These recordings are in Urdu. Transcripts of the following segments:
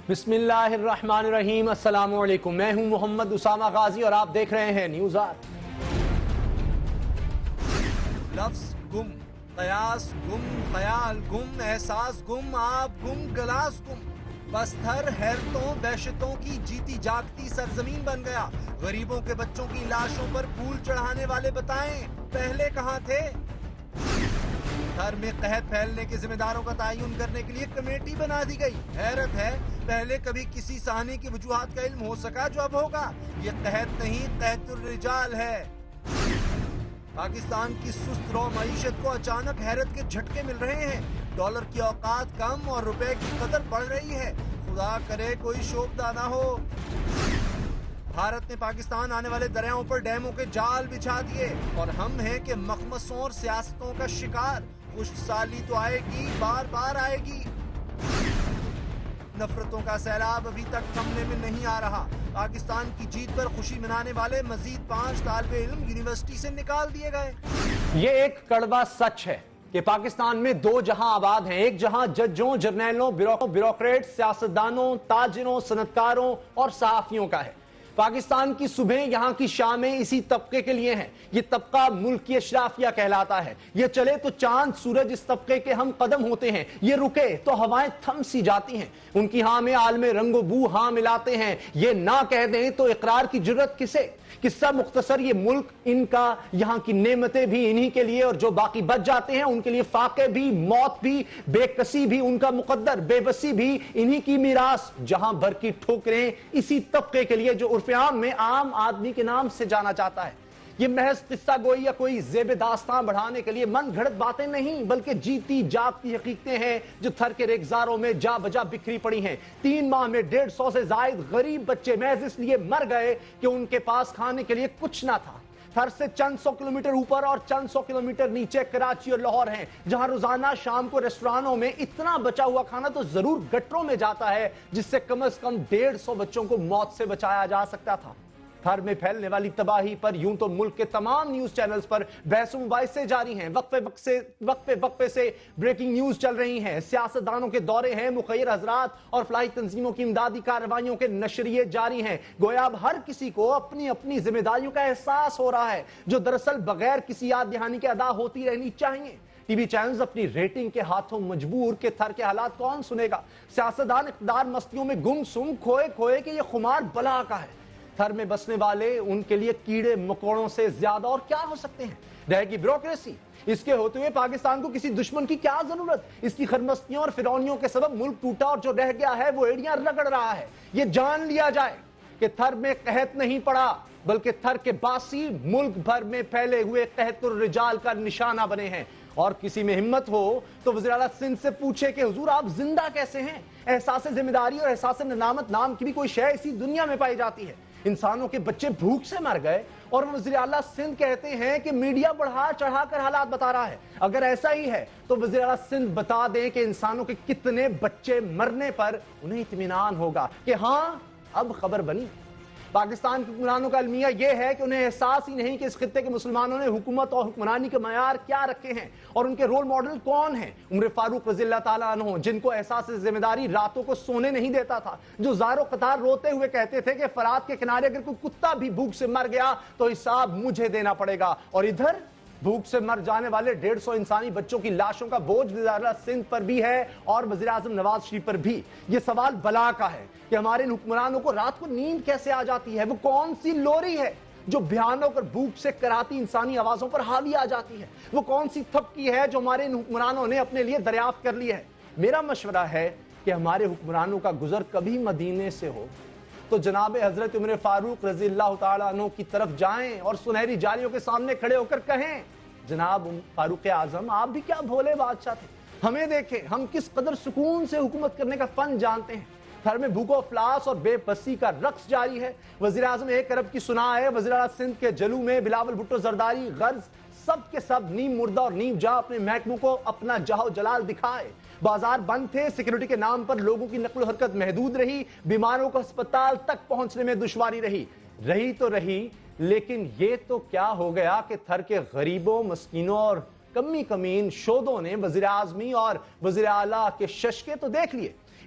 بسم اللہ الرحمن الرحیم، السلام علیکم۔ میں ہوں محمد اسامہ غازی اور آپ دیکھ رہے ہیں نیوز آر۔ لفظ گم، قیاس گم، خیال گم، احساس گم، آپ گم، گلاس گم، بس تھر حیرتوں وحشتوں کی جیتی جاگتی سرزمین بن گیا۔ غریبوں کے بچوں کی لاشوں پر پھول چڑھانے والے بتائیں پہلے کہاں تھے؟ تھر میں قحط پھیلنے کے ذمہ داروں کا تعین کرنے کے لیے کمیٹی بنا دی گئی۔ حیرت ہے، پہلے کبھی کسی سہانے کی وجوہات کا علم ہو سکا جو اب ہوگا؟ یہ قحط نہیں، قحط الرجال ہے۔ پاکستان کی سست رو معیشت کو اچانک حیرت کے جھٹکے مل رہے ہیں۔ ڈالر کی اوقات کم اور روپے کی قدر بڑھ رہی ہے۔ خدا کرے کوئی شوبدہ نہ ہو۔ بھارت نے پاکستان آنے والے دریاؤں پر ڈیموں کے جال بچھا دیے اور ہم ہیں کہ مخمصوں اور سیاستوں کا شکار۔ خشک سالی تو آئے گی، بار بار آئے گی۔ نفرتوں کا سیلاب ابھی تک تھمنے میں نہیں آ رہا۔ پاکستان کی جیت پر خوشی منانے والے مزید 5 طالب علم یونیورسٹی سے نکال دیے گئے۔ یہ ایک کڑوا سچ ہے کہ پاکستان میں دو جہاں آباد ہیں، ایک جہاں ججوں، جرنیلوں، بیوروکریٹ، سیاستدانوں، تاجروں، صنعتکاروں اور صحافیوں کا ہے۔ پاکستان کی صبح یہاں کی شامیں اسی طبقے کے لیے ہیں۔ یہ طبقہ ملک کی اشرافیہ کہلاتا ہے۔ یہ چلے تو چاند سورج اس طبقے کے ہم قدم ہوتے ہیں، یہ رکے تو ہوائیں تھم سی جاتی ہیں۔ ان کی ہاں میں عالم رنگ و بو ہاں ملاتے ہیں، یہ نہ کہہ دیں تو اقرار کی جرت کسے؟ قصہ مختصر، یہ ملک ان کا، یہاں کی نعمتیں بھی انہی کے لیے، اور جو باقی بچ جاتے ہیں ان کے لیے فاقے بھی، موت بھی، بے کسی بھی ان کا مقدر، بے بسی بھی انہی کی میراث۔ جہاں بھر کی ٹھوکریں اسی طبقے کے لیے جو عرف عام میں عام آدمی کے نام سے جانا جاتا ہے۔ یہ محض قصہ گوئی یا کوئی زیب داستان بڑھانے کے لیے من گھڑت باتیں نہیں، بلکہ جیتی جاگتی حقیقتیں ہیں جو تھر کے ریگزاروں میں جا بجا بکھری پڑی ہیں۔ 3 ماہ میں 150 سے زائد غریب بچے محض اس لیے مر گئے کہ ان کے پاس کھانے کے لیے کچھ نہ تھا۔ تھر سے چند سو کلومیٹر اوپر اور چند سو کلومیٹر نیچے کراچی اور لاہور ہیں، جہاں روزانہ شام کو ریسٹورانوں میں اتنا بچا ہوا کھانا تو ضرور گٹروں میں جاتا ہے جس سے کم از کم 150 بچوں کو موت سے بچایا جا سکتا تھا۔ تھر میں پھیلنے والی تباہی پر یوں تو ملک کے تمام نیوز چینلز پر بحث و مباحثے جاری ہیں، وقفے سے بریکنگ نیوز چل رہی ہیں، سیاستدانوں کے دورے ہیں، مخیر حضرات اور فلاحی تنظیموں کی امدادی کارروائیوں کے نشریے جاری ہیں۔ گویا اب ہر کسی کو اپنی اپنی ذمہ داریوں کا احساس ہو رہا ہے، جو دراصل بغیر کسی یاد دہانی کے ادا ہوتی رہنی چاہیے۔ ٹی وی چینلز اپنی ریٹنگ کے ہاتھوں مجبور کہ تھر کے حالات کون سنے گا؟ سیاستدان اقتدار مستیوں میں گم سم کھوئے کہ یہ خمار بلا کا ہے۔ تھر میں بسنے والے ان کے لیے کیڑے مکوڑوں سے زیادہ اور کیا ہو سکتے ہیں؟ رہے گی بیوروکریسی، اس کے ہوتے ہوئے پاکستان کو کسی دشمن کی کیا ضرورت؟ اس کی خرمستیوں اور فرعونیوں کے سبب ملک ٹوٹا اور جو رہ گیا ہے وہ ایڑیاں رگڑ رہا ہے۔ یہ جان لیا جائے کہ تھر میں قحط نہیں پڑا، بلکہ تھر کے باسی ملک بھر میں پھیلے ہوئے قحط الرجال کا نشانہ بنے ہیں۔ اور کسی میں ہمت ہو تو وزیر اعلیٰ سندھ سے پوچھے کہ حضور آپ زندہ کیسے ہیں؟ احساس ذمہ داری اور احساس ندامت نام کی بھی کوئی شے اسی دنیا میں پائی جاتی ہے؟ انسانوں کے بچے بھوک سے مر گئے اور وزیر اعلیٰ سندھ کہتے ہیں کہ میڈیا بڑھا چڑھا کر حالات بتا رہا ہے۔ اگر ایسا ہی ہے تو وزیر اعلیٰ سندھ بتا دیں کہ انسانوں کے کتنے بچے مرنے پر انہیں اطمینان ہوگا کہ ہاں اب خبر بنی۔ پاکستان کے حکمرانوں کا المیہ یہ ہے کہ انہیں احساس ہی نہیں کہ اس خطے کے مسلمانوں نے حکومت اور حکمرانی کے معیار کیا رکھے ہیں اور ان کے رول ماڈل کون ہیں۔ عمر فاروق رضی اللہ تعالیٰ عنہ، جن کو احساس ذمہ داری راتوں کو سونے نہیں دیتا تھا، جو زار و قطار روتے ہوئے کہتے تھے کہ فرات کے کنارے اگر کوئی کتا بھی بھوک سے مر گیا تو حساب مجھے دینا پڑے گا، اور ادھر بھوک سے مر جانے والے 150 انسانی بچوں کی لاشوں کا بوجھ وزیر اعلیٰ سندھ پر بھی ہے اور وزیر اعظم نواز شریف پر بھی۔ یہ سوال بلا کا ہے کہ ہمارے ان حکمرانوں کو رات کو نیند کیسے آ جاتی ہے؟ وہ کون سی لوری ہے جو بھیانک اور بھوک سے کراتی انسانی آوازوں پر حاوی آ جاتی ہے؟ وہ کون سی تھپکی ہے جو ہمارے ان حکمرانوں نے اپنے لیے دریافت کر لی ہے؟ میرا مشورہ ہے کہ ہمارے حکمرانوں کا گزر کبھی مدینے سے ہو تو جناب حضرت عمر فاروق رضی اللہ تعالیٰ عنہ کی طرف جائیں اور سنہری جالیوں کے سامنے کھڑے ہو کر کہیں، جناب فاروق اعظم آپ بھی کیا بھولے بادشاہ تھے، ہمیں دیکھیں ہم کس قدر سکون سے حکومت کرنے کا فن جانتے ہیں۔ تھر میں بھوک و افلاس اور بے بسی کا رقص جاری ہے۔ وزیر اعظم 1 ارب کی سنا ہے، وزیر اعلیٰ سندھ کے جلو میں بلاول بھٹو زرداری غرض سب کے سب نیم مردہ اور نیم جاں اپنے محکموں کو اپنا جاہ و جلال دکھائے۔ بازار بند تھے، سیکیورٹی کے نام پر لوگوں کی نقل و حرکت محدود رہی، بیماروں کو ہسپتال تک پہنچنے میں دشواری رہی تو رہی، لیکن یہ تو کیا ہو گیا کہ تھر کے غریبوں، مسکینوں اور کمی کمین شودوں نے وزیر اعظمی اور وزیر اعلیٰ کے ششکے تو دیکھ لیے۔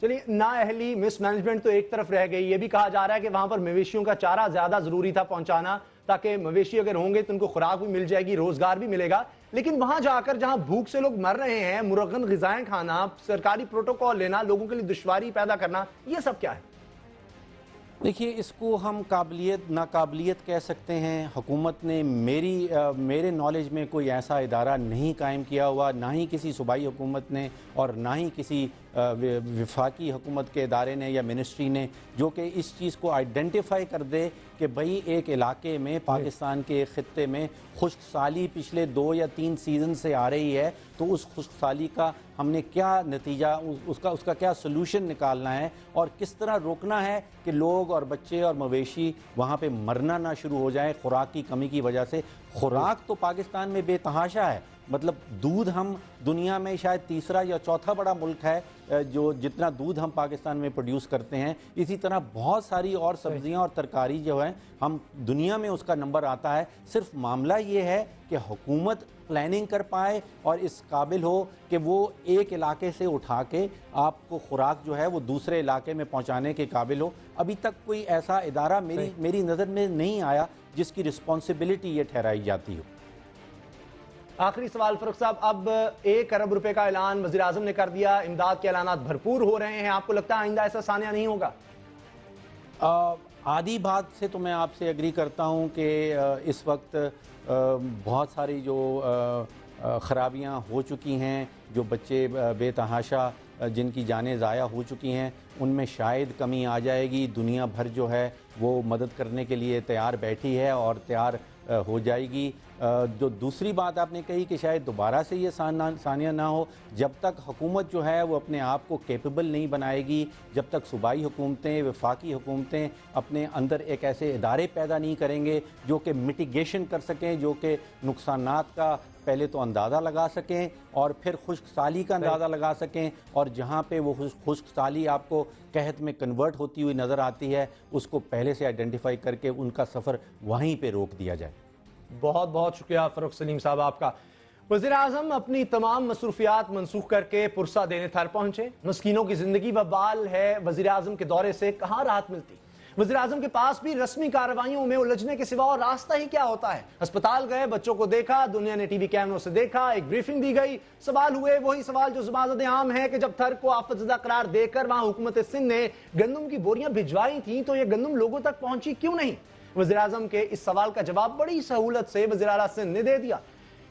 چلیے نااہلی مس مینجمنٹ تو ایک طرف رہ گئی، یہ بھی کہا جا رہا ہے کہ وہاں پر مویشیوں کا چارہ زیادہ ضروری تھا پہنچانا، تاکہ مویشی اگر ہوں گے تو ان کو خوراک بھی مل جائے گی، روزگار بھی ملے گا. لیکن وہاں جا کر جہاں بھوک سے لوگ مر رہے ہیں، مرغن غذائیں کھانا، سرکاری پروٹوکول لینا، لوگوں کے لیے دشواری پیدا کرنا، یہ سب کیا ہے؟ دیکھیے، اس کو ہم قابلیت ناقابلیت کہہ سکتے ہیں. حکومت نے میرے نالج میں کوئی ایسا ادارہ نہیں قائم کیا ہوا، نہ ہی کسی صوبائی حکومت نے اور نہ ہی کسی وفاقی حکومت کے ادارے نے یا منسٹری نے، جو کہ اس چیز کو آئیڈینٹیفائی کر دے کہ بھئی ایک علاقے میں، پاکستان کے خطے میں خشک سالی پچھلے 2 یا 3 سیزن سے آ رہی ہے، تو اس خشک سالی کا ہم نے کیا نتیجہ، اس کا کیا سلوشن نکالنا ہے اور کس طرح روکنا ہے کہ لوگ اور بچے اور مویشی وہاں پہ مرنا نہ شروع ہو جائیں خوراک کی کمی کی وجہ سے. خوراک تو پاکستان میں بے تحاشا ہے. مطلب دودھ ہم دنیا میں شاید تیسرا یا چوتھا بڑا ملک ہے جو جتنا دودھ ہم پاکستان میں پروڈیوس کرتے ہیں. اسی طرح بہت ساری اور سبزیاں اور ترکاری جو ہیں ہم دنیا میں اس کا نمبر آتا ہے. صرف معاملہ یہ ہے کہ حکومت پلاننگ کر پائے اور اس قابل ہو کہ وہ ایک علاقے سے اٹھا کے آپ کو خوراک جو ہے وہ دوسرے علاقے میں پہنچانے کے قابل ہو. ابھی تک کوئی ایسا ادارہ میری نظر میں نہیں آیا جس کی رسپانسبلٹی یہ ٹھہرائی جاتی ہو. آخری سوال فاروق صاحب، اب 1 ارب روپے کا اعلان وزیر اعظم نے کر دیا، امداد کے اعلانات بھرپور ہو رہے ہیں، آپ کو لگتا ہے آئندہ ایسا سانیہ نہیں ہوگا؟ آدھی بات سے تو میں آپ سے ایگری کرتا ہوں کہ اس وقت بہت ساری جو خرابیاں ہو چکی ہیں، جو بچے بے تحاشا جن کی جانیں ضائع ہو چکی ہیں، ان میں شاید کمی آ جائے گی. دنیا بھر جو ہے وہ مدد کرنے کے لیے تیار بیٹھی ہے اور تیار ہو جائے گی. جو دوسری بات آپ نے کہی کہ شاید دوبارہ سے یہ ثانیہ نہ ہو، جب تک حکومت جو ہے وہ اپنے آپ کو کیپیبل نہیں بنائے گی، جب تک صوبائی حکومتیں، وفاقی حکومتیں اپنے اندر ایک ایسے ادارے پیدا نہیں کریں گے جو کہ مٹیگیشن کر سکیں، جو کہ نقصانات کا پہلے تو اندازہ لگا سکیں اور پھر خشک سالی کا اندازہ لگا سکیں، اور جہاں پہ وہ خشک سالی آپ کو قحط میں کنورٹ ہوتی ہوئی نظر آتی ہے اس کو پہلے سے آئیڈینٹیفائی کر کے ان کا سفر وہیں پہ روک دیا جائے. بہت بہت شکریہ فاروق سلیم صاحب آپ کا. وزیر اعظم اپنی تمام مصروفیات منسوخ کر کے پرسہ دینے تھر پہنچے. مسکینوں کی زندگی وبال ہے، وزیر اعظم کے دورے سے کہاں راحت ملتی؟ وزیر اعظم کے پاس بھی رسمی کارروائیوں میں الجھنے کے سوا اور راستہ ہی کیا ہوتا ہے؟ اسپتال گئے، بچوں کو دیکھا، دنیا نے ٹی وی کیمروں سے دیکھا، ایک بریفنگ دی گئی، سوال ہوئے وہی سوال جو زبان عام ہے کہ جب تھر کو آفت زدہ قرار دے کر وہاں حکومت سندھ نے گندم کی بوریاں بھجوائی تھیں تو یہ گندم لوگوں تک پہنچی کیوں نہیں؟ وزیر اعظم کے اس سوال کا جواب بڑی سہولت سے وزیر اعلیٰ سندھ نے دے دیا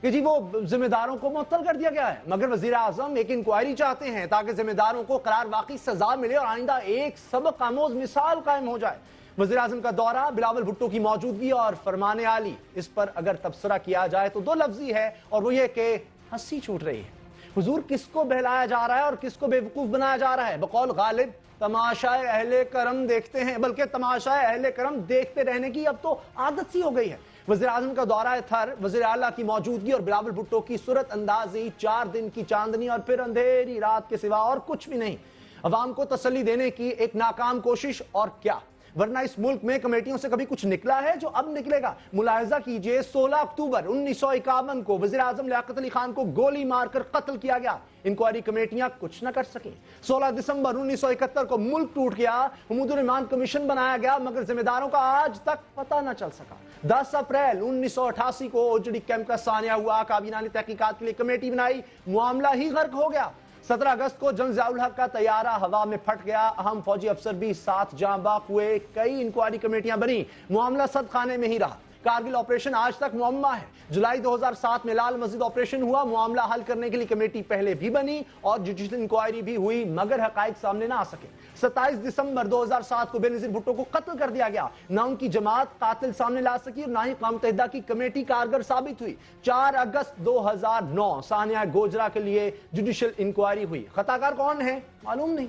کہ جی وہ ذمہ داروں کو معطل کر دیا گیا ہے. مگر وزیر اعظم ایک انکوائری چاہتے ہیں تاکہ ذمہ داروں کو قرار واقعی سزا ملے اور آئندہ ایک سبق آموز مثال قائم ہو جائے. وزیر اعظم کا دورہ، بلاول بھٹو کی موجودگی اور فرمان عالی، اس پر اگر تبصرہ کیا جائے تو 2 لفظی ہے اور وہ یہ کہ ہنسی چھوٹ رہی ہے. حضور کس کو بہلایا جا رہا ہے اور کس کو بیوقوف بنایا جا رہا ہے؟ بقول غالب تماشائے اہل کرم دیکھتے ہیں، بلکہ تماشائے اہل کرم دیکھتے رہنے کی اب تو عادت سی ہو گئی ہے. وزیر اعظم کا دورہ تھر، وزیر اعلیٰ کی موجودگی اور بلاول بھٹو کی صورت اندازی، 4 دن کی چاندنی اور پھر اندھیری رات کے سوا اور کچھ بھی نہیں. عوام کو تسلی دینے کی ایک ناکام کوشش اور کیا، ورنہ اس ملک میں کمیٹیوں سے کبھی کچھ نکلا ہے جو اب نکلے گا؟ ملاحظہ کیجئے 16 اکتوبر 1951 کو وزیر اعظم لیاقت علی خان کو گولی مار کر قتل کیا گیا، انکوائری کمیٹیاں کچھ نہ کر سکیں. 16 دسمبر 1971 کو ملک ٹوٹ گیا، حمود الرحمان کمیشن بنایا گیا مگر ذمہ داروں کا آج تک پتہ نہ چل سکا. 10 اپریل 1988 کو اوجڑی کیمپ کا سانیہ ہوا، کابینہ نے تحقیقات کے لیے کمیٹی بنائی، معاملہ ہی غرق ہو گیا. 17 اگست کو جنرل ضیاء الحق کا طیارہ ہوا میں پھٹ گیا، اہم فوجی افسر بھی 7 جاں باق ہوئے. کئی انکوائری کمیٹیاں بنی، معاملہ صد خانے میں ہی رہا. کارگل آپریشن آج تک معمہ ہے. جولائی 2007 میں لال مسجد آپریشن ہوا، معاملہ حل کرنے کے لیے کمیٹی پہلے بھی بنی اور جوڈیشل انکوائری بھی ہوئی مگر حقائق سامنے نہ آ سکے. 27 دسمبر 2007 کو بے نظیر بھٹو کو قتل کر دیا گیا، نہ ان کی جماعت قاتل سامنے لا سکی اور نہ ہی اقوام متحدہ کی کمیٹی کارگر ثابت ہوئی. 4 اگست 2009 ثانیہ گوجرا کے لیے جوڈیشل انکوائری ہوئی، خطاکار کون ہے معلوم نہیں.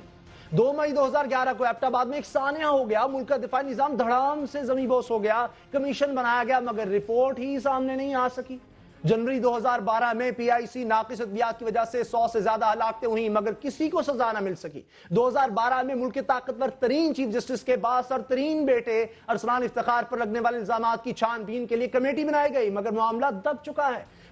2 مئی 2011 کو ایبٹ آباد میں ایک سانیہ ہو گیا، ملک کا دفاعی نظام دھڑام سے زمیں بوس ہو گیا، کمیشن بنایا گیا مگر رپورٹ ہی سامنے نہیں آ سکی. جنوری 2012 میں پی آئی سی ناقص ادویات کی وجہ سے 100 سے زیادہ ہلاکتیں ہوئیں مگر کسی کو سزا نہ مل سکی. 2012 میں ملک کے طاقتور ترین چیف جسٹس کے بااثر ترین بیٹے ارسلان افتخار پر لگنے والے الزامات کی چھان بین کے لیے کمیٹی بنائی گئی مگر معاملہ دب چکا ہے.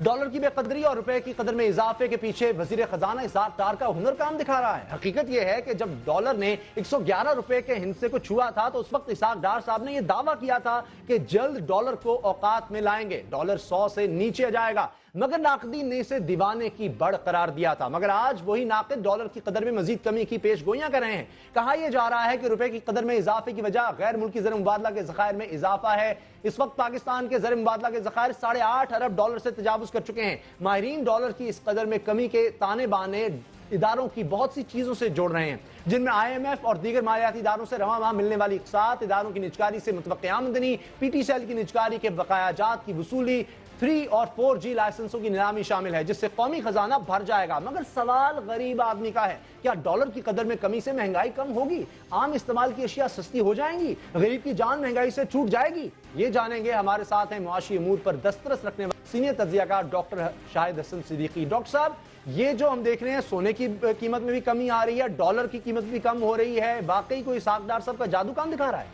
ڈالر کی بے قدری اور روپے کی قدر میں اضافے کے پیچھے وزیر خزانہ اسحاق ڈار کا ہنر کام دکھا رہا ہے۔ حقیقت یہ ہے کہ جب ڈالر نے 111 روپے کے ہندسے کو چھوا تھا تو اس وقت اسحاق ڈار صاحب نے یہ دعویٰ کیا تھا کہ جلد ڈالر کو اوقات میں لائیں گے، ڈالر 100 سے نیچے جائے گا، مگر ناقدین نے اسے دیوانے کی بڑھ قرار دیا تھا۔ مگر آج وہی ناقد ڈالر کی قدر میں مزید کمی کی پیش گوئیاں کر رہے ہیں۔ کہا یہ جا رہا ہے کہ روپے کی قدر میں اضافے کی وجہ غیر ملکی زر مبادلہ کے ذخائر میں اضافہ ہے۔ اس وقت پاکستان کے زر مبادلہ کے ذخائر 8.5 ارب ڈالر سے تجاوز کر چکے ہیں۔ ماہرین ڈالر کی اس قدر میں کمی کے تانے بانے اداروں کی بہت سی چیزوں سے جوڑ رہے ہیں، جن میں IMF اور دیگر مالیاتی اداروں سے رواں ماہ ملنے والی اقساط، اداروں کی نجکاری سے متوقع آمدنی، PTCL کی نجکاری کے بقایا جات کی وصولی، 3 اور 4G لائسنسوں کی نیلامی شامل ہے، جس سے قومی خزانہ بھر جائے گا۔ مگر سوال غریب آدمی کا ہے، کیا ڈالر کی قدر میں کمی سے مہنگائی کم ہوگی؟ عام استعمال کی اشیاء سستی ہو جائیں گی؟ غریب کی جان مہنگائی سے چھوٹ جائے گی؟ یہ جانیں گے ہمارے ساتھ ہیں معاشی امور پر دسترس رکھنے والے سینئر تجزیہ کار ڈاکٹر شاہد حسن صدیقی۔ ڈاکٹر صاحب، یہ جو ہم دیکھ رہے ہیں سونے کی قیمت میں بھی کمی آ رہی ہے، ڈالر کی قیمت بھی کم ہو رہی ہے، واقعی کوئی اسحاق ڈار صاحب کا جادو کام دکھا رہا ہے؟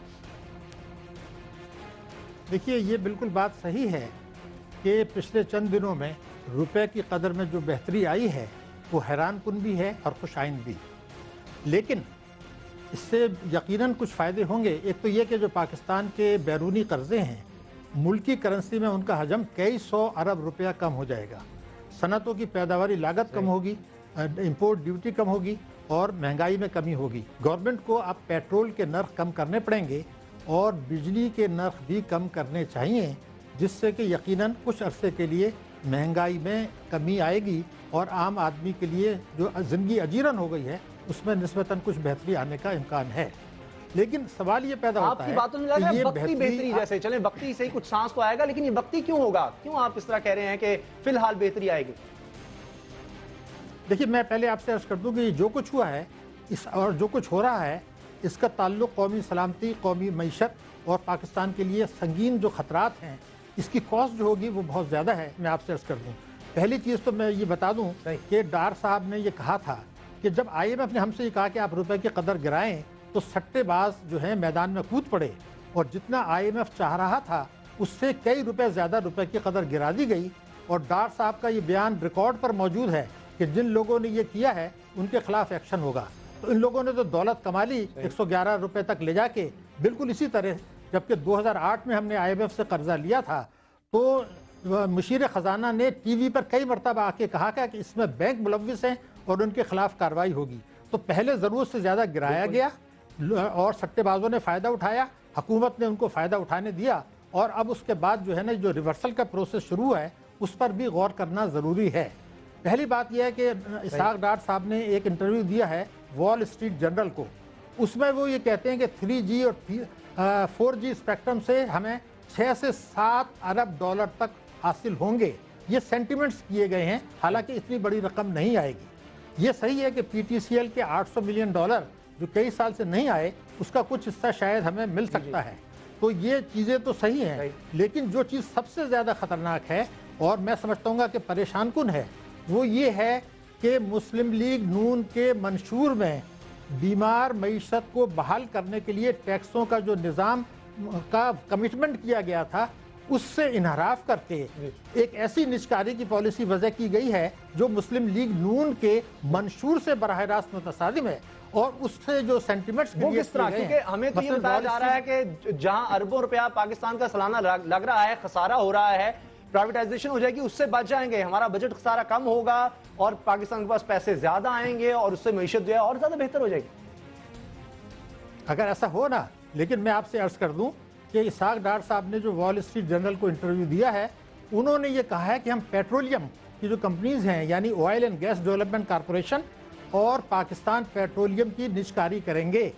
دیکھیے، یہ بالکل بات صحیح ہے کہ پچھلے چند دنوں میں روپے کی قدر میں جو بہتری آئی ہے وہ حیران کن بھی ہے اور خوش آئند بھی، لیکن اس سے یقیناً کچھ فائدے ہوں گے۔ ایک تو یہ کہ جو پاکستان کے بیرونی قرضے ہیں، ملکی کرنسی میں ان کا حجم کئی 100 ارب روپیہ کم ہو جائے گا، صنعتوں کی پیداواری لاگت کم ہوگی، امپورٹ ڈیوٹی کم ہوگی اور مہنگائی میں کمی ہوگی۔ گورنمنٹ کو اب پیٹرول کے نرخ کم کرنے پڑیں گے اور بجلی کے نرخ بھی کم کرنے چاہیے، جس سے کہ یقیناً کچھ عرصے کے لیے مہنگائی میں کمی آئے گی اور عام آدمی کے لیے جو زندگی اجیرن ہو گئی ہے اس میں نسبتاً کچھ بہتری آنے کا امکان ہے۔ لیکن سوال یہ پیدا ہوتا ہے آپ کی باتوں میں لگ رہا ہے وقتی بہتری، جیسے چلیں وقتی سے ہی کچھ سانس تو آئے گا، لیکن یہ وقتی کیوں ہوگا؟ کیوں آپ اس طرح کہہ رہے ہیں کہ فی الحال بہتری آئے گی؟ دیکھیے، میں پہلے آپ سے عرض کر دوں کہ جو کچھ ہوا ہے اور جو کچھ ہو رہا ہے اس کا تعلق قومی سلامتی، قومی معیشت اور پاکستان کے لیے سنگین جو خطرات ہیں اس کی کاسٹ جو ہوگی وہ بہت زیادہ ہے۔ میں آپ سے عرض کر دوں، پہلی چیز تو میں یہ بتا دوں کہ ڈار صاحب نے یہ کہا تھا کہ جب IMF نے ہم سے یہ کہا کہ آپ روپے کی قدر گرائیں تو سٹے باز جو ہیں میدان میں کود پڑے، اور جتنا IMF چاہ رہا تھا اس سے کئی روپے زیادہ روپے کی قدر گرا دی گئی۔ اور ڈار صاحب کا یہ بیان ریکارڈ پر موجود ہے کہ جن لوگوں نے یہ کیا ہے ان کے خلاف ایکشن ہوگا۔ تو ان لوگوں نے تو دولت کما لی 111 روپے تک لے جا کے، بالکل اسی طرح جبکہ 2008 میں ہم نے IMF سے قرضہ لیا تھا تو مشیر خزانہ نے ٹی وی پر کئی مرتبہ آ کے کہا کہ اس میں بینک ملوث ہیں اور ان کے خلاف کارروائی ہوگی۔ تو پہلے ضرورت سے زیادہ گرایا گیا اور سٹے بازوں نے فائدہ اٹھایا، حکومت نے ان کو فائدہ اٹھانے دیا، اور اب اس کے بعد جو ہے نا جو ریورسل کا پروسیس شروع ہے اس پر بھی غور کرنا ضروری ہے۔ پہلی بات یہ ہے کہ اسحاق ڈار صاحب نے ایک انٹرویو دیا ہے وال اسٹریٹ جرنل کو، اس میں وہ یہ کہتے ہیں کہ 3G اور 4G اسپیکٹرم سے ہمیں 6 سے 7 ارب ڈالر تک حاصل ہوں گے۔ یہ سینٹیمنٹس کیے گئے ہیں، حالانکہ اتنی بڑی رقم نہیں آئے گی۔ یہ صحیح ہے کہ PTCL کے 800 ملین ڈالر جو کئی سال سے نہیں آئے اس کا کچھ حصہ شاید ہمیں مل سکتا ہے، تو یہ چیزیں تو صحیح ہیں، لیکن جو چیز سب سے زیادہ خطرناک ہے اور میں سمجھتا ہوں گا کہ پریشان کن ہے وہ یہ ہے کہ مسلم لیگ نون کے منشور میں بیمار معیشت کو بحال کرنے کے لیے ٹیکسوں کا جو نظام کا کمٹمنٹ کیا گیا تھا اس سے انحراف کر کے ایک ایسی نجکاری کی پالیسی وضع کی گئی ہے جو مسلم لیگ نون کے منشور سے براہ راست متصادم ہے، اور اس سے جو سینٹیمنٹس وہ کس طرح؟ کیونکہ ہمیں تو یہ بتایا جا رہا ہے کہ جہاں اربوں روپیہ پاکستان کا سالانہ لگ رہا ہے، خسارہ ہو رہا ہے، پرائیویٹائزیشن ہو جائے گی، اس سے بچ جائیں گے، ہمارا بجٹ خسارہ کم ہوگا اور پاکستان کے پاس پیسے زیادہ آئیں گے اور اس سے معیشت جو ہے اور زیادہ بہتر ہو جائے گی۔ اگر ایسا ہو نا، لیکن میں آپ سے عرض کر دوں کہ اسحاق ڈار صاحب نے جو وال اسٹریٹ جرنل کو انٹرویو دیا ہے انہوں نے یہ کہا ہے کہ ہم پیٹرولیم کی جو کمپنیز ہیں یعنی oil and gas development corporation اور پاکستان پیٹرولیم کی نجکاری کریں گے،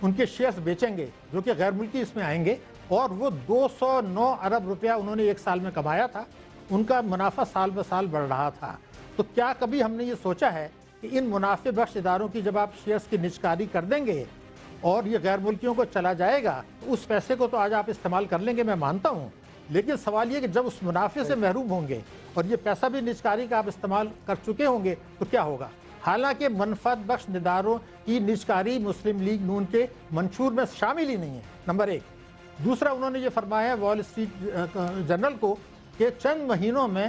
ان کے شیئرز بیچیں گے جو کہ غیر ملکی اس میں آئیں گے، اور وہ 209 ارب روپیہ انہوں نے ایک سال میں کمایا تھا، ان کا منافع سال بہ سال بڑھ رہا تھا۔ تو کیا کبھی ہم نے یہ سوچا ہے کہ ان منافع بخش اداروں کی جب آپ شیئرز کی نجکاری کر دیں گے اور یہ غیر ملکیوں کو چلا جائے گا تو اس پیسے کو تو آج آپ استعمال کر لیں گے، میں مانتا ہوں، لیکن سوال یہ کہ جب اس منافع سے محروم ہوں گے اور یہ پیسہ بھی نجکاری کا آپ استعمال کر چکے ہوں گے تو کیا ہوگا؟ حالانکہ منفعت بخش اداروں کی نجکاری مسلم لیگ نون کے منشور میں شامل ہی نہیں ہے، نمبر ایک۔ دوسرا، انہوں نے یہ فرمایا ہے وال اسٹریٹ جرنل کو کہ چند مہینوں میں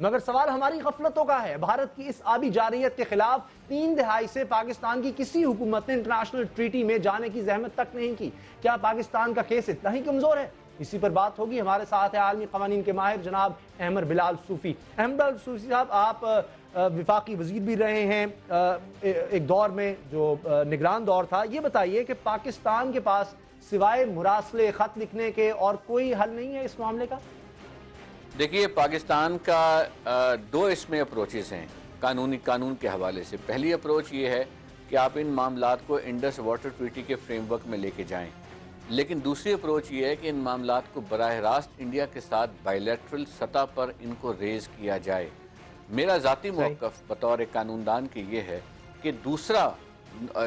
مگر سوال ہماری غفلتوں کا ہے. بھارت کی اس آبی جارحیت کے خلاف 3 دہائی سے پاکستان کی کسی حکومت نے انٹرنیشنل ٹریٹی میں جانے کی زحمت تک نہیں کی. کیا پاکستان کا کیس اتنا ہی کمزور ہے؟ اسی پر بات ہوگی. ہمارے ساتھ ہے عالمی قوانین کے ماہر جناب احمد بلال صوفی. احمد بلال صوفی صاحب، آپ وفاقی وزیر بھی رہے ہیں ایک دور میں جو نگران دور تھا. یہ بتائیے کہ پاکستان کے پاس سوائے مراسلے خط لکھنے کے اور کوئی حل نہیں ہے اس معاملے کا؟ دیکھیے، پاکستان کا 2 اس میں اپروچز ہیں قانون کے حوالے سے. پہلی اپروچ یہ ہے کہ آپ ان معاملات کو انڈس واٹر ٹریٹی کے فریم ورک میں لے کے جائیں، لیکن دوسری اپروچ یہ ہے کہ ان معاملات کو براہ راست انڈیا کے ساتھ بائیلیٹرل سطح پر ان کو ریز کیا جائے. میرا ذاتی موقف بطور قانون دان کے یہ ہے کہ دوسرا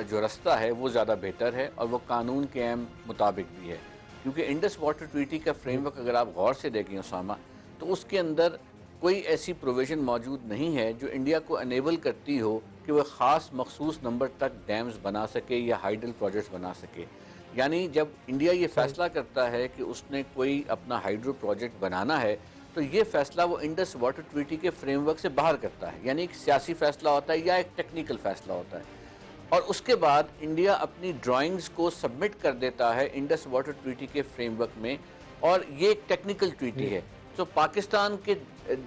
جو رستہ ہے وہ زیادہ بہتر ہے اور وہ قانون کے عین مطابق بھی ہے، کیونکہ انڈس واٹر ٹریٹی کا فریم ورک اگر آپ غور سے دیکھیں اسامہ، تو اس کے اندر کوئی ایسی پروویژن موجود نہیں ہے جو انڈیا کو انیبل کرتی ہو کہ وہ خاص مخصوص نمبر تک ڈیمز بنا سکے یا ہائیڈل پروجیکٹس بنا سکے. یعنی جب انڈیا یہ فیصلہ کرتا ہے کہ اس نے کوئی اپنا ہائیڈرو پروجیکٹ بنانا ہے تو یہ فیصلہ وہ انڈس واٹر ٹریٹی کے فریم ورک سے باہر کرتا ہے. یعنی ایک سیاسی فیصلہ ہوتا ہے یا ایک ٹیکنیکل فیصلہ ہوتا ہے، اور اس کے بعد انڈیا اپنی ڈرائنگز کو سبمٹ کر دیتا ہے انڈس واٹر ٹریٹی کے فریم ورک میں، اور یہ ایک ٹیکنیکل ٹریٹی ہے. تو پاکستان کے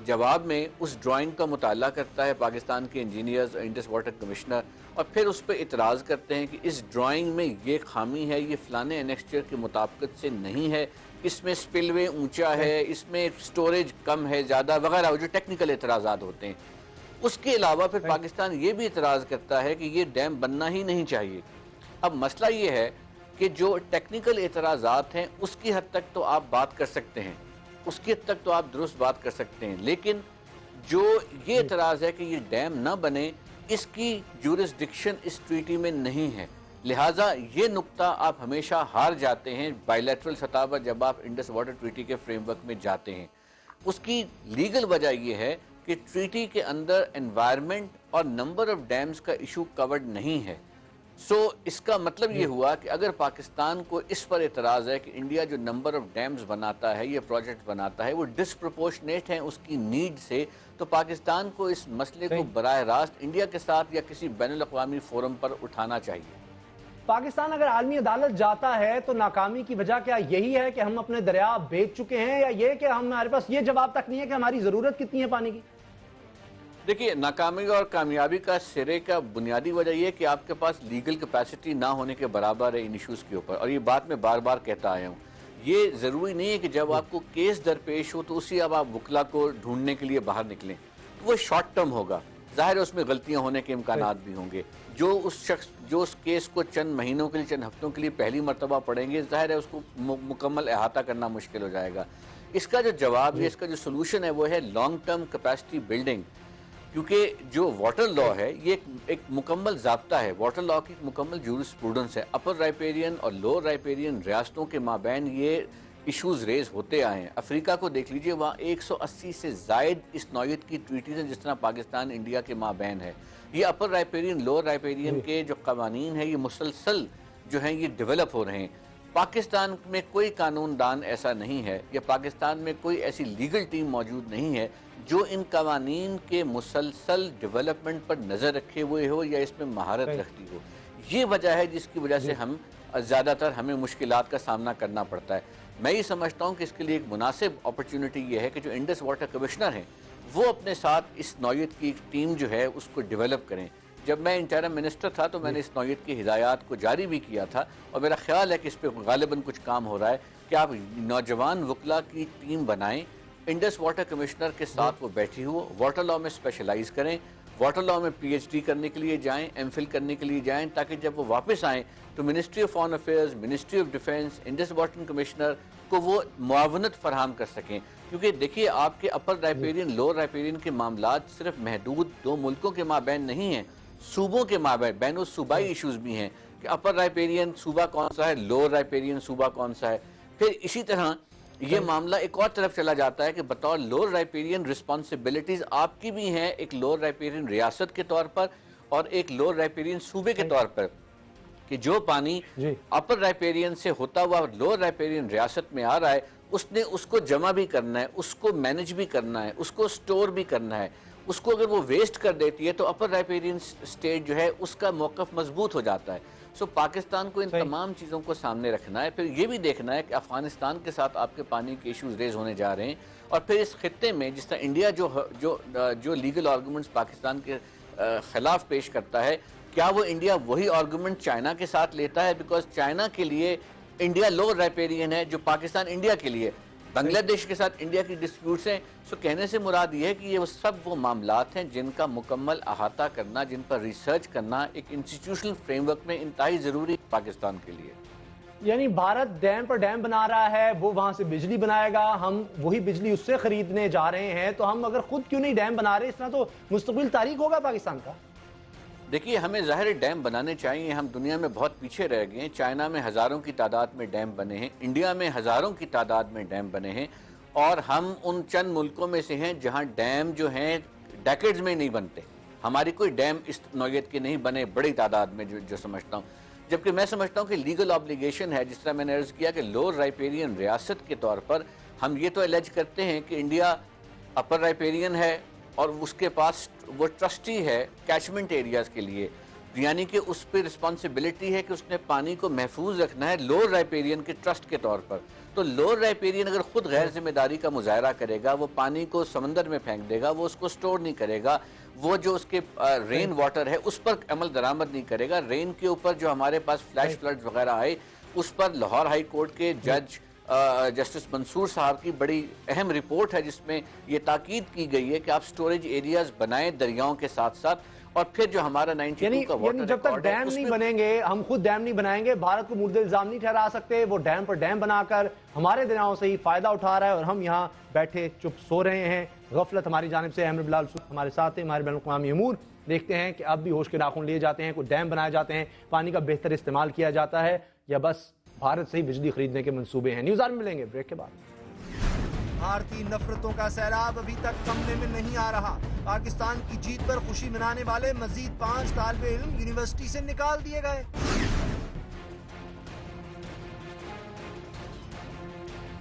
جواب میں اس ڈرائنگ کا مطالعہ کرتا ہے پاکستان کے انجینئرز، انڈس واٹر کمشنر، اور پھر اس پہ اعتراض کرتے ہیں کہ اس ڈرائنگ میں یہ خامی ہے، یہ فلانے انیکسچر کی مطابقت سے نہیں ہے، اس میں سپل وے اونچا ہے، اس میں سٹوریج کم ہے زیادہ وغیرہ، جو ٹیکنیکل اعتراضات ہوتے ہیں. اس کے علاوہ پھر پاکستان یہ بھی اعتراض کرتا ہے کہ یہ ڈیم بننا ہی نہیں چاہیے. اب مسئلہ یہ ہے کہ جو ٹیکنیکل اعتراضات ہیں اس کی حد تک تو آپ بات کر سکتے ہیں، اس کی حد تک تو آپ درست بات کر سکتے ہیں، لیکن جو یہ اعتراض ہے کہ یہ ڈیم نہ بنے، اس کی جورسڈکشن اس ٹریٹی میں نہیں ہے. لہٰذا یہ نقطہ آپ ہمیشہ ہار جاتے ہیں بائیلیٹرل سطح پر جب آپ انڈس واٹر ٹریٹی کے فریم ورک میں جاتے ہیں. اس کی لیگل وجہ یہ ہے کہ ٹریٹی کے اندر انوائرمنٹ اور نمبر آف ڈیمز کا ایشو کورڈ نہیں ہے. سو اس کا مطلب یہ ہوا کہ اگر پاکستان کو اس پر اعتراض ہے کہ انڈیا جو نمبر آف ڈیمز بناتا ہے، یہ پروجیکٹ بناتا ہے، وہ ڈسپروپورشنیٹ ہیں اس کی نیڈ سے، تو پاکستان کو اس مسئلے کو براہ راست انڈیا کے ساتھ یا کسی بین الاقوامی فورم پر اٹھانا چاہیے. پاکستان اگر عالمی عدالت جاتا ہے تو ناکامی کی وجہ کیا یہی ہے کہ ہم اپنے دریا بیچ چکے ہیں، یا یہ کہ ہمارے پاس یہ جواب تک نہیں ہے کہ ہماری ضرورت کتنی ہے پانی کی؟ دیکھیے، ناکامی اور کامیابی کا سرے کا بنیادی وجہ یہ کہ آپ کے پاس لیگل کیپیسٹی نہ ہونے کے برابر ہے ان ایشوز کے اوپر، اور یہ بات میں بار بار کہتا آیا ہوں. یہ ضروری نہیں ہے کہ جب آپ کو کیس درپیش ہو تو اسی اب آپ وکلا کو ڈھونڈنے کے لیے باہر نکلیں. تو وہ شارٹ ٹرم ہوگا، ظاہر ہے اس میں غلطیاں ہونے کے امکانات بھی ہوں گے. جو اس شخص جو اس کیس کو چند مہینوں کے لیے، چند ہفتوں کے لیے پہلی مرتبہ پڑھیں گے، ظاہر ہے اس کو مکمل احاطہ کرنا مشکل ہو جائے گا. اس کا جو جواب ہے، اس کا جو سلوشن ہے وہ ہے لانگ ٹرم کیپیسٹی بلڈنگ. کیونکہ جو واٹر لا ہے یہ ایک مکمل ضابطہ ہے، واٹر لا کی مکمل جورسپروڈنس ہے. اپر رائپیرین اور لوور رائپیرین ریاستوں کے مابین یہ ایشوز ریز ہوتے آئے ہیں. افریقہ کو دیکھ لیجئے، وہاں 180 سے زائد اس نوعیت کی ٹریٹیز ہیں جس طرح پاکستان انڈیا کے مابین ہے. یہ اپر رائپیرین لوور رائپیرین کے جو قوانین ہیں یہ مسلسل جو ہیں یہ ڈیولپ ہو رہے ہیں. پاکستان میں کوئی قانون دان ایسا نہیں ہے، یا پاکستان میں کوئی ایسی لیگل ٹیم موجود نہیں ہے جو ان قوانین کے مسلسل ڈیولپمنٹ پر نظر رکھے ہوئے ہو یا اس میں مہارت رکھتی ہو. یہ وجہ ہے جس کی وجہ سے زیادہ تر ہمیں مشکلات کا سامنا کرنا پڑتا ہے. میں یہ سمجھتا ہوں کہ اس کے لیے ایک مناسب اپرچونٹی یہ ہے کہ جو انڈس واٹر کمشنر ہیں وہ اپنے ساتھ اس نوعیت کی ایک ٹیم جو ہے اس کو ڈیولپ کریں. جب میں انٹرم منسٹر تھا تو میں نے اس نوعیت کی ہدایات کو جاری بھی کیا تھا، اور میرا خیال ہے کہ اس پہ غالباً کچھ کام ہو رہا ہے کہ آپ نوجوان وکلا کی ٹیم بنائیں، انڈس واٹر کمشنر کے ساتھ وہ بیٹھی ہو، واٹر لا میں اسپیشلائز کریں، واٹر لا میں پی ایچ ڈی کرنے کے لیے جائیں، ایم فل کرنے کے لیے جائیں، تاکہ جب وہ واپس آئیں تو ministry of foreign affairs, ministry of defence, Indus water commissioner کو وہ معاونت فراہم کر سکیں. کیونکہ دیکھیے، آپ کے اپر رائپیرین لوور رائپیرین کے معاملات صرف محدود 2 ملکوں کے مابین نہیں ہیں، صوبوں کے مابین بین الصوبائی ایشوز بھی ہیں کہ اپر رائپیرین صوبہ کون سا ہے، لوور رائپیرین صوبہ کون سا ہے. پھر اسی طرح یہ معاملہ ایک اور طرف چلا جاتا ہے کہ بطور لوور رائپیرین رسپانسبلٹیز آپ کی بھی ہیں، ایک لوور رائپیرین ریاست کے طور پر اور ایک لوور رائپیرین صوبے کے طور پر، کہ جو پانی اپر رائپیرین سے ہوتا ہوا لوور رائپیرین ریاست میں آ رہا ہے اس نے اس کو جمع بھی کرنا ہے, اس کو مینج بھی کرنا ہے, اس کو سٹور بھی کرنا ہے. اس کو اگر وہ ویسٹ کر دیتی ہے تو اپر رائپیرین سٹیٹ جو ہے اس کا موقف مضبوط ہو جاتا ہے. سو پاکستان کو ان تمام چیزوں کو سامنے رکھنا ہے. پھر یہ بھی دیکھنا ہے کہ افغانستان کے ساتھ آپ کے پانی کے ایشوز ریز ہونے جا رہے ہیں, اور پھر اس خطے میں جس طرح انڈیا جو لیگل آرگومنٹس پاکستان کے خلاف پیش کرتا ہے, کیا وہ انڈیا وہی آرگومنٹ چائنا کے ساتھ لیتا ہے؟ بیکاز چائنا کے لیے انڈیا لوور رائپیرین ہے جو پاکستان انڈیا کے لیے. بنگلہ دیش کے ساتھ انڈیا کی ڈسپیوٹس ہیں. سو کہنے سے مراد یہ ہے کہ یہ سب وہ معاملات ہیں جن کا مکمل احاطہ کرنا, جن پر ریسرچ کرنا ایک انسٹیٹیوشنل فریم ورک میں انتہائی ضروری پاکستان کے لیے. یعنی بھارت ڈیم پر ڈیم بنا رہا ہے, وہ وہاں سے بجلی بنائے گا, ہم وہی بجلی اس سے خریدنے جا رہے ہیں, تو ہم اگر خود کیوں نہیں ڈیم بنا رہے؟ اس طرح تو مستقبل تاریخ ہوگا پاکستان کا. دیکھیے, ہمیں ظاہر ڈیم بنانے چاہیے. ہم دنیا میں بہت پیچھے رہ گئے ہیں. چائنا میں ہزاروں کی تعداد میں ڈیم بنے ہیں, انڈیا میں ہزاروں کی تعداد میں ڈیم بنے ہیں, اور ہم ان چند ملکوں میں سے ہیں جہاں ڈیم جو ہیں ڈیکیڈز میں نہیں بنتے. ہماری کوئی ڈیم اس نوعیت کے نہیں بنے بڑی تعداد میں جو سمجھتا ہوں. جبکہ میں سمجھتا ہوں کہ لیگل آبلیگیشن ہے, جس طرح میں نے عرض کیا کہ لوور رائپیرین ریاست کے طور پر ہم یہ تو الیج کرتے ہیں کہ انڈیا اپر رائپیرین ہے اور اس کے پاس وہ ٹرسٹی ہے کیچمنٹ ایریاز کے لیے, یعنی کہ اس پہ رسپانسبلٹی ہے کہ اس نے پانی کو محفوظ رکھنا ہے لوور رائپیرین کے ٹرسٹ کے طور پر. تو لوور رائپیرین اگر خود غیر ذمہ داری کا مظاہرہ کرے گا, وہ پانی کو سمندر میں پھینک دے گا, وہ اس کو سٹور نہیں کرے گا, وہ جو اس کے رین واٹر ہے اس پر عمل درآمد نہیں کرے گا. رین کے اوپر جو ہمارے پاس فلیش فلڈز وغیرہ آئے, اس پر لاہور ہائی کورٹ کے جج جسٹس منصور صاحب کی بڑی اہم رپورٹ ہے جس میں یہ تاکید کی گئی ہے کہ آپ سٹوریج ایریاز بنائیں دریاؤں کے ساتھ ساتھ. اور پھر جو ہمارا 92 کا واٹر جب تک ڈیم نہیں بنیں گے, ہم خود ڈیم نہیں بنائیں گے, بھارت کو مورد الزام نہیں ٹھہرا سکتے. وہ ڈیم پر ڈیم بنا کر ہمارے دریاؤں سے ہی فائدہ اٹھا رہا ہے, اور ہم یہاں بیٹھے چپ سو رہے ہیں. غفلت ہماری جانب سے. احمد بلال ہمارے ساتھ ہیں, ہمارے بین الاقوامی امور دیکھتے ہیں کہ اب بھی ہوش کے ناخن لیے جاتے ہیں, کوئی ڈیم بنائے جاتے ہیں, پانی کا بہتر استعمال کیا جاتا ہے, یا بس بھارت سے ہی بجلی خریدنے کے منصوبے ہیں. نیوز آن میں ملیں گے بریک کے بعد. بھارتی نفرتوں کا سیلاب ابھی تک تھمنے میں نہیں آ رہا. پاکستان کی جیت پر خوشی منانے والے مزید 5 طالب علم یونیورسٹی سے نکال دیے گئے.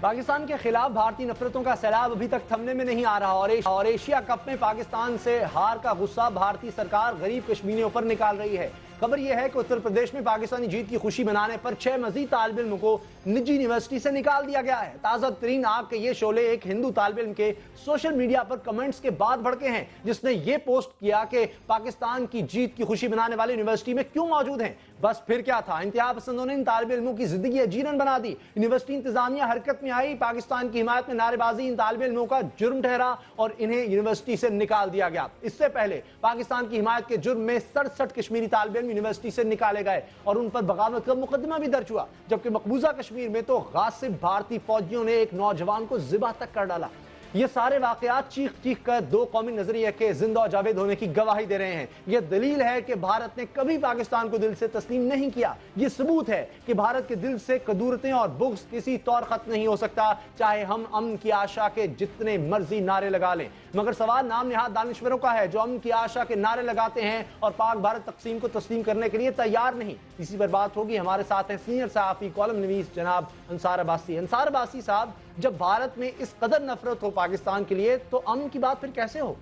پاکستان کے خلاف بھارتی نفرتوں کا سیلاب ابھی تک تھمنے میں نہیں آ رہا, اور ایشیا کپ میں پاکستان سے ہار کا غصہ بھارتی سرکار غریب کشمیریوں پر نکال رہی ہے. خبر یہ ہے کہ اتر پردیش میں پاکستانی جیت کی خوشی منانے پر 6 مزید طالب علموں کو نجی یونیورسٹی سے نکال دیا گیا ہے. تازہ ترین آگ کے یہ شعلے ایک ہندو طالب علم کے سوشل میڈیا پر کمنٹس کے بعد بھڑکے ہیں, جس نے یہ پوسٹ کیا کہ پاکستان کی جیت کی خوشی منانے والے یونیورسٹی میں کیوں موجود ہیں. بس پھر کیا تھا, انتہا پسندوں نے ان طالب علموں کی زندگی اجیرن بنا دی. یونیورسٹی انتظامیہ حرکت میں آئی, پاکستان کی حمایت میں نعرے بازی ان طالب علموں کا جرم ٹھہرا اور انہیں یونیورسٹی سے نکال دیا گیا. اس سے پہلے پاکستان کی حمایت کے جرم میں 67 کشمیری طالب علم یونیورسٹی سے نکالے گئے اور ان پر بغاوت کا مقدمہ بھی درج ہوا. جبکہ مقبوضہ کشمیر میں تو غاصب بھارتی فوجیوں نے ایک نوجوان کو ذبح تک کر ڈالا. یہ سارے واقعات چیخ چیخ کر دو قومی نظریے کے زندہ و جاوید ہونے کی گواہی دے رہے ہیں. یہ دلیل ہے کہ بھارت نے کبھی پاکستان کو دل سے تسلیم نہیں کیا. یہ ثبوت ہے کہ بھارت کے دل سے کدورتیں اور بغض کسی طور ختم نہیں ہو سکتا, چاہے ہم امن کی آشا کے جتنے مرضی نعرے لگا لیں. مگر سوال نام نہاد دانشوروں کا ہے جو امن کی آشا کے نعرے لگاتے ہیں اور پاک بھارت تقسیم کو تسلیم کرنے کے لیے تیار نہیں. اسی پر بات ہوگی. ہمارے ساتھ ہیں سینئر صحافی کالم نویس جناب انصار عباسی. انصار عباسی صاحب, جب بھارت میں اس قدر نفرت ہو پاکستان کے لیے تو امن کی بات پھر کیسے ہو؟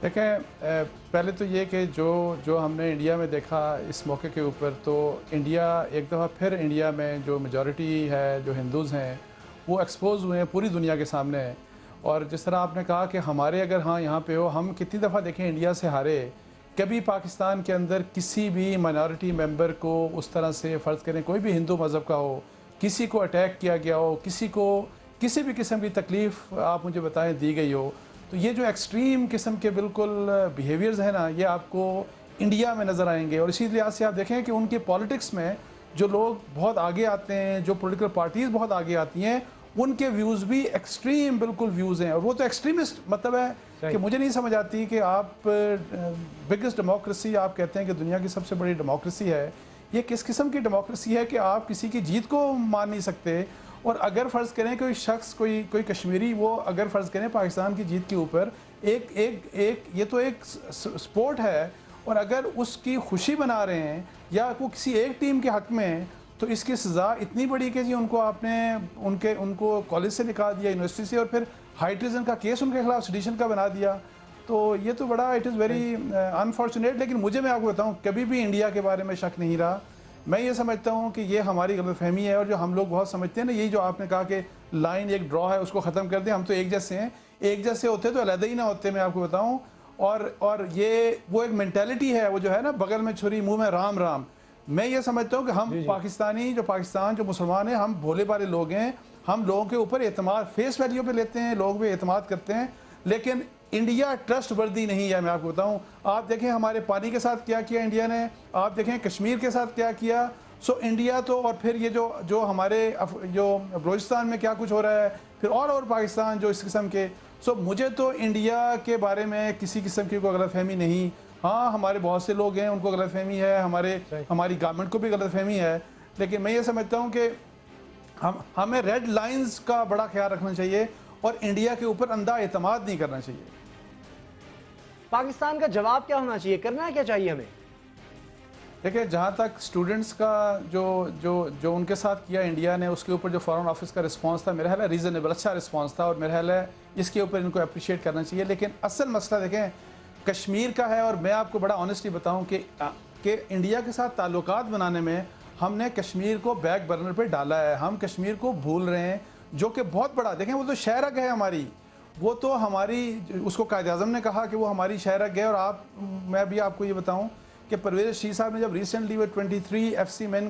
دیکھیں, پہلے تو یہ کہ جو ہم نے انڈیا میں دیکھا اس موقع کے اوپر, تو انڈیا ایک دفعہ پھر انڈیا میں جو میجورٹی ہے, جو ہندوز ہیں, وہ ایکسپوز ہوئے ہیں پوری دنیا کے سامنے. اور جس طرح آپ نے کہا کہ ہمارے اگر ہاں یہاں پہ ہو, ہم کتنی دفعہ دیکھیں انڈیا سے ہارے. کبھی پاکستان کے اندر کسی بھی مائنورٹی ممبر کو اس طرح سے فرض کریں, کوئی بھی ہندو مذہب کا ہو, کسی کو اٹیک کیا گیا ہو, کسی کو کسی بھی قسم کی تکلیف آپ مجھے بتائیں دی گئی ہو, تو یہ جو ایکسٹریم قسم کے بالکل بیہیویئرز ہیں نا, یہ آپ کو انڈیا میں نظر آئیں گے. اور اسی لحاظ سے آپ دیکھیں کہ ان کے پالیٹکس میں جو لوگ بہت آگے آتے ہیں, جو پولیٹیکل پارٹیز بہت آگے آتی ہیں, ان کے ویوز بھی ایکسٹریم بالکل ویوز ہیں. اور وہ تو ایکسٹریمسٹ مطلب ہے کہ مجھے نہیں سمجھ آتی کہ آپ بگسٹ ڈیموکریسی آپ کہتے ہیں کہ دنیا کی سب سے بڑی ڈیموکریسی ہے, یہ کس قسم کی ڈیموکریسی ہے کہ آپ کسی کی جیت کو مان نہیں سکتے. اور اگر فرض کریں کوئی شخص, کوئی کشمیری, وہ اگر فرض کریں پاکستان کی جیت کے اوپر یہ تو ایک سپورٹ ہے, اور اگر اس کی خوشی منا رہے ہیں یا وہ کسی ایک ٹیم کے حق میں, تو اس کی سزا اتنی بڑی کہ جی ان کو آپ نے ان کو کالج سے نکال دیا, یونیورسٹی سے, اور پھر ہائی ٹریزن کا کیس ان کے خلاف سیڈیشن کا بنا دیا. تو یہ تو بڑا اٹ از ویری انفارچونیٹ. لیکن مجھے, میں آپ کو بتاؤں, کبھی بھی انڈیا کے بارے میں شک نہیں رہا. میں یہ سمجھتا ہوں کہ یہ ہماری غلط فہمی ہے, اور جو ہم لوگ بہت سمجھتے ہیں نا, یہی جو آپ نے کہا کہ لائن ایک ڈرا ہے اس کو ختم کر دیں, ہم تو ایک جیسے ہیں, ایک جیسے ہوتے تو علیحدہ ہی نہ ہوتے, میں آپ کو بتاؤں. اور یہ وہ ایک مینٹیلٹی ہے, وہ جو ہے نا بغل میں چھری منہ میں رام رام. میں یہ سمجھتا ہوں کہ ہم پاکستانی, جو مسلمان ہیں, ہم بھولے بھالے لوگ ہیں. ہم لوگوں کے اوپر اعتماد فیس ویلیو پہ لیتے ہیں, لوگ بھی اعتماد کرتے ہیں, لیکن انڈیا ٹرسٹ وردی نہیں ہے. میں آپ کو بتاؤں, آپ دیکھیں ہمارے پانی کے ساتھ کیا کیا انڈیا نے, آپ دیکھیں کشمیر کے ساتھ کیا کیا. سو انڈیا تو, اور پھر یہ جو ہمارے جو بلوچستان میں کیا کچھ ہو رہا ہے, پھر اور پاکستان جو اس قسم کے. سو مجھے تو انڈیا کے بارے میں کسی قسم کی کوئی غلط فہمی نہیں. ہاں ہمارے بہت سے لوگ ہیں ان کو غلط فہمی ہے, ہماری گورنمنٹ کو بھی غلط فہمی ہے, لیکن میں یہ سمجھتا ہوں کہ ہمیں ریڈ لائنز کا بڑا خیال رکھنا چاہیے اور انڈیا کے اوپر اندھا اعتماد نہیں کرنا چاہیے. پاکستان کا جواب کیا ہونا چاہیے, کرنا کیا چاہیے ہمیں؟ دیکھیں, جہاں تک اسٹوڈنٹس کا جو ان کے ساتھ کیا انڈیا نے, اس کے اوپر جو فارن آفس کا رسپانس تھا, میرا خیال ہے ریزنیبل, اچھا رسپانس تھا, اور میرا خیال ہے اس کے اوپر ان کو اپریشیٹ کرنا چاہیے. لیکن اصل مسئلہ دیکھیں کشمیر کا ہے, اور میں آپ کو بڑا آنیسٹلی بتاؤں کہ انڈیا کے ساتھ تعلقات بنانے میں ہم نے کشمیر کو بیک برنر پہ ڈالا ہے. ہم کشمیر کو بھول رہے ہیں, جو کہ بہت بڑا, دیکھیں وہ تو شہرک ہے ہماری, وہ تو ہماری, اس کو قائد اعظم نے کہا کہ وہ ہماری شہرک ہے. اور میں بھی آپ کو یہ بتاؤں کہ پرویز رشید صاحب نے جب ریسنٹلی وہ 23 FC مین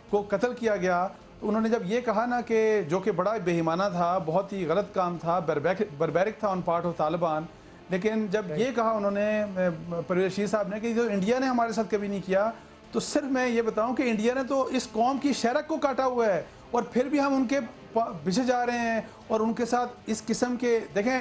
کو قتل کیا گیا, تو انہوں نے جب یہ کہا نا کہ جو کہ بڑا بے ایمانہ تھا, بہت ہی غلط کام تھا, بربیرک تھا آن پارٹ آف طالبان, لیکن جب یہ کہا انہوں نے پرویز رشید صاحب نے کہ جو انڈیا نے ہمارے ساتھ کبھی نہیں کیا, تو صرف میں یہ بتاؤں کہ انڈیا نے تو اس قوم کی شہرک کو کاٹا ہوا ہے, اور پھر بھی ہم ان کے پیچھے جا رہے ہیں, اور ان کے ساتھ اس قسم کے, دیکھیں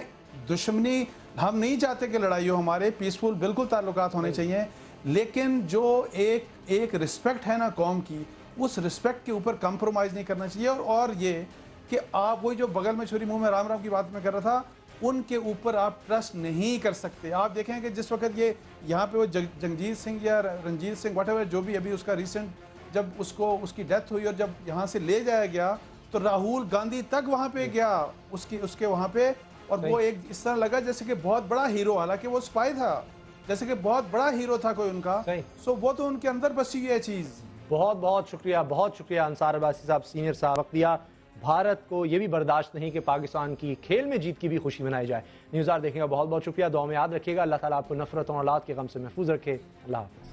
دشمنی, ہم نہیں چاہتے کہ لڑائی ہو, ہمارے پیسفل بالکل تعلقات ہونے چاہیے, لیکن جو ایک رسپیکٹ ہے نا قوم کی, اس رسپیکٹ کے اوپر کمپرومائز نہیں کرنا چاہیے. اور یہ کہ آپ وہی جو بغل میں چھری منہ میں رام رام کی بات میں کر رہا تھا, ان کے اوپر آپ ٹرسٹ نہیں کر سکتے. آپ دیکھیں کہ جس وقت یہ یہاں پہ وہ جگجیت سنگھ یا رنجیت سنگھ واٹ ایور جو بھی ابھی اس کا ریسنٹ, جب اس کی ڈیتھ ہوئی اور جب یہاں سے لے جایا گیا, تو راہول گاندھی تک وہاں پہ گیا اس کے وہاں پہ, اور وہ ایک اس طرح لگا جیسے کہ بہت بڑا ہیرو, حالانکہ وہ اسپائی تھا, جیسے کہ بہت بڑا ہیرو تھا کوئی ان کا. سو وہ تو ان کے اندر بسی ہے چیز. بہت شکریہ انصار عباسی صاحب, سینئر صاحب. وقت دیا, بھارت کو یہ بھی برداشت نہیں کہ پاکستان کی کھیل میں جیت کی بھی خوشی منائی جائے. نیوز آر دیکھنے کا بہت شکریہ, دعا میں یاد رکھیے گا. اللہ تعالیٰ آپ کو نفرت اور اولاد کے غم سے محفوظ رکھے. اللہ حافظ.